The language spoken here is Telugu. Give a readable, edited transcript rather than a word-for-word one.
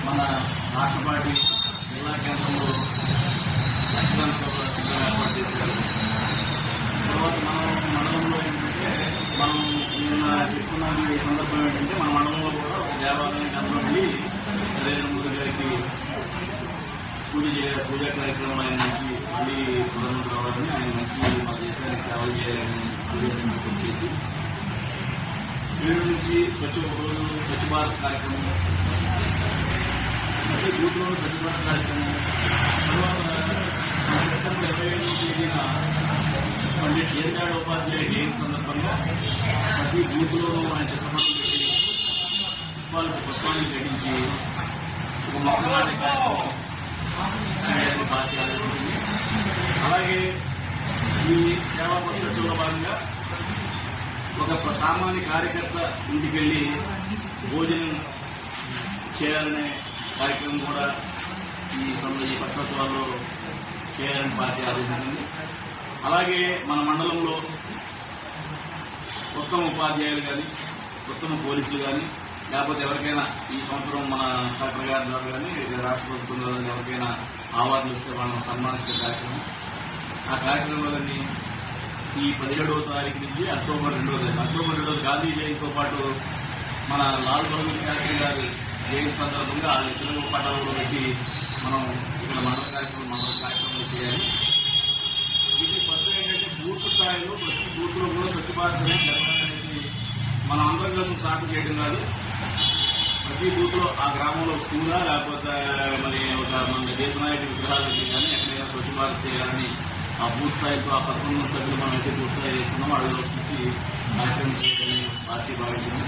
మన రాష్ట్ర పార్టీ జిల్లా కేంద్రంలో రక్తదాన శిబిరం ఏర్పాటు చేశారు. తర్వాత మనం మండలంలో ఏంటంటే మనం నిన్న చెప్పుకున్న ఈ సందర్భం ఏంటంటే మన మండలంలో కూడా ఒక దేవాలయం కేంద్రం వెళ్ళి నరేంద్ర మోదీ గారికి పూజా కార్యక్రమం ఆయన నుంచి మళ్ళీ ప్రధానమంత్రి రావాలని ఆయన మంచి మన దేశానికి సేవలు చేయాలని ఉద్దేశంతో చేసి వీళ్ళ నుంచి స్వచ్ఛ భారత్ కార్యక్రమం, ప్రతి బూత్లో స్వచ్ఛ భారత్ కార్యక్రమం, తర్వాత సెప్టెంబర్ 25వ తేదీన పండిట్ దీన్ దయాళ్ ఉపాధ్యాయ జయంతి సందర్భంగా ప్రతి బూత్లోనూ ఆయన చిత్రపటం పెట్టి పుష్పాన్ని ఘటించి ఒక మొక్క నాటే కార్యక్రమం అలాగే ఈ సేవా పద్ధతుల్లో భాగంగా ఒక సామాన్య కార్యకర్త ఇంటికెళ్లి భోజనం చేయాలనే కార్యక్రమం కూడా ఈ పక్షోత్సవాల్లో చేయాలని పార్టీ ఆదేశించింది. అలాగే మన మండలంలో ఉత్తమ ఉపాధ్యాయులు కానీ ఉత్తమ పోలీసులు కానీ లేకపోతే ఎవరికైనా ఈ సంవత్సరం మన కలెక్టర్ గారి ద్వారా కానీ రాష్ట్ర ప్రభుత్వం ద్వారా ఎవరికైనా అవార్డులు ఇస్తే మనం సన్మానించే కార్యక్రమం. ఆ కార్యక్రమాలన్నీ ఈ 17వ తారీఖు నుంచి అక్టోబర్ 2వ తారీఖు అక్టోబర్ 2వ గాంధీ జయంతితో పాటు మన లాల్ బహదూర్ శాస్త్రి గారి జయంతి సందర్భంగా ఆ తెలుగు పట్టాలలో పెట్టి మనం ఇక్కడ మండల కార్యక్రమాలు చేయాలి. ఇది ఫస్ట్ ఏంటంటే బూత్ స్థాయిలో ప్రతి బూత్ లో కూడా స్వచ్ఛ భారత్ అనేది మనం అందరం కోసం సాగు చేయడం కాదు. ప్రతి బూత్ లో ఆ గ్రామంలో స్కూలా లేకపోతే మరి ఒక మన దేశ నాయకుడి విగ్రహాలు కానీ ఎక్కడైనా స్వచ్ఛ భారత్ చేయాలని ఆ బూత్ స్థాయితో ఆ 11 సభ్యులు మనం అయితే బూత్ స్థాయి చేస్తున్నాం. వాళ్ళలో నుంచి కార్యక్రమం చేయాలని పార్టీ భావించింది.